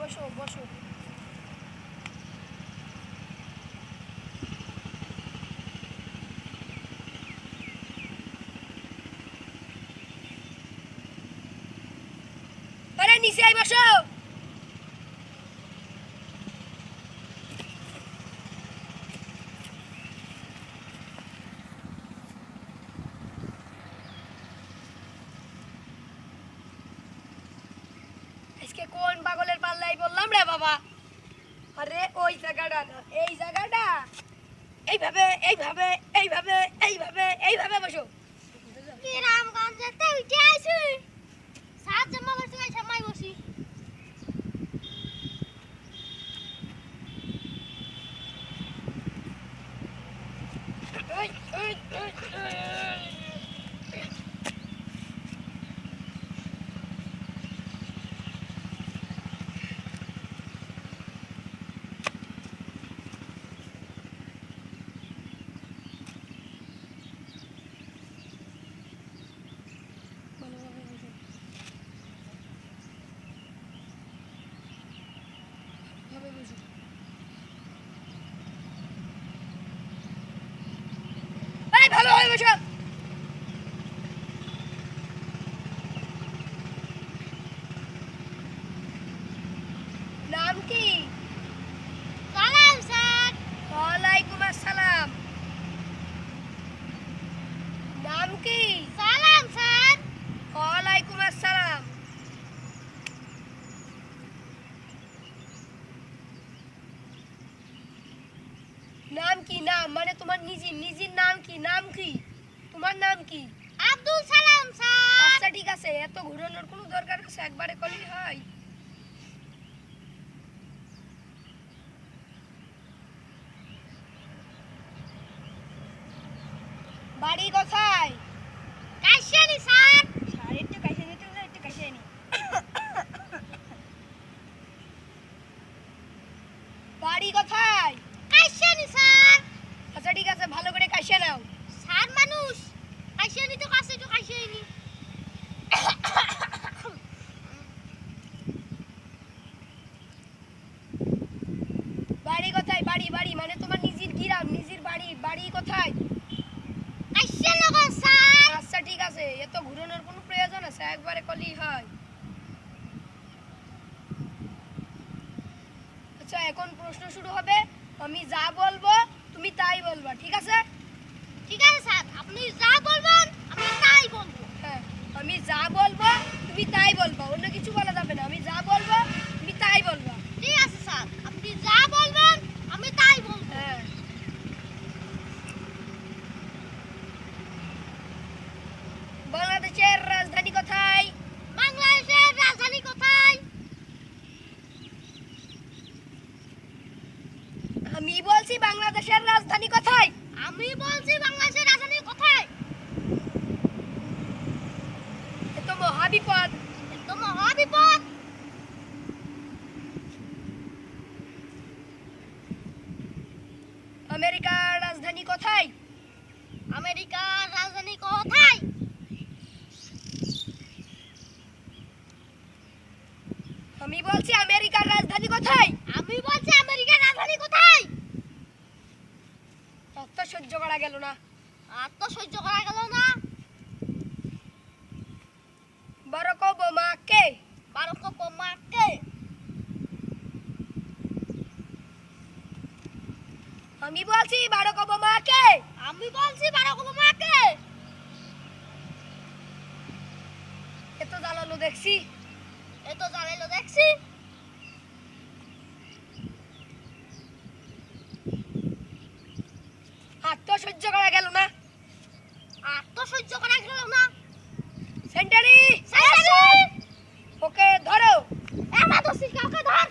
বসো বসো। আরে নিচে আই বসো। আজকে কোন পাগলের পাল্লাই বললাম রে বাবা? আরে ওই জায়গাটা না, এই জায়গাটা। এইভাবে এইভাবে এইভাবে এইভাবে এইভাবে বসো। রামগঞ্জ যেতে উঠে আইছি, সাত জমা বসে সময় বসি। এই এই এই ভালো হয়ে বসো। নাম কি? সালাম স্যার। ওয়ালাইকুম আসসালাম। নাম কি? সালাম স্যার। ওয়ালাইকুম আসসালাম। নাম কি? নাম মানে তোমার নিজের নাম কি? নাম কি তোমার? নাম কি? আব্দুল সালাম স্যার। আচ্ছা ঠিক আছে, এত ঘুরানোর কোনো দরকার আছে? একবারে করলেই হয়। বাড়ি কোথায়? কাইশানি স্যার। একটু কাশে নিতে হবে, একটু কাশে নি। বাড়ি কোথায়? কাইশানি স্যার। আচ্ছা ঠিক আছে, ভালো করে কাশে নাও। স্যার মানুষ কাইশানি তো কাছে তো কাইশানি। বাড়ি কোথায়? বাড়ি বাড়ি মানে তোমার নিজের গ্রাম, নিজের বাড়ি। বাড়ি কোথায়? কাইশানগর স্যার। আচ্ছা ঠিক আছে, এত ঘুরানোর কোনো প্রয়োজন আছে? একবারে করলেই হয়। আচ্ছা এখন প্রশ্ন শুরু হবে। আমি যা বলবো তুমি তাই বলবা, ঠিক আছে? ঠিক আছে স্যার, আপনি যা বলবেন আমি তাই বলবো। হ্যাঁ, আমি যা বলবো তুমি তাই বলবা, অন্য কিছু বলা যাবে না। আমি যা বলবো তুমি তাই বলবা। ঠিক আছে স্যার, আপনি যা বলবেন আমি তাই বলবো। হ্যাঁ। বাংলাদেশের রাজধানী কোথায়? বাংলাদেশের রাজধানী কোথায়? আমি বলছি বাংলাদেশের রাজধানী কোথায়? আমি বলছি বাংলাদেশের রাজধানী কোথায়? এ তো মহাবিপদ। এ তো মহাবিপদ। আমেরিকার রাজধানী কোথায়? আমেরিকার রাজধানী কোথায়? আমি বলছি আমেরিকার রাজধানী কোথায়? আমি বলছি আমেরিকার রাজধানী কোথায়? তত সহ্য করা গেল না। আর তো সহ্য করা গেল না। বারাক ওবামা কে? বারাক ওবামা কে? আমি বলছি বারাক ওবামা কে? আমি বলছি বারাক ওবামা কে? এত জ্বালানো দেখছি। এ তো জানাইলো দেখছি। আর তো সহ্য করা গেল না। আর তো সহ্য করা গেল না। সেন্টারি সাইডারি ওকে ধরো। এ মাদসি কাউকে ধর।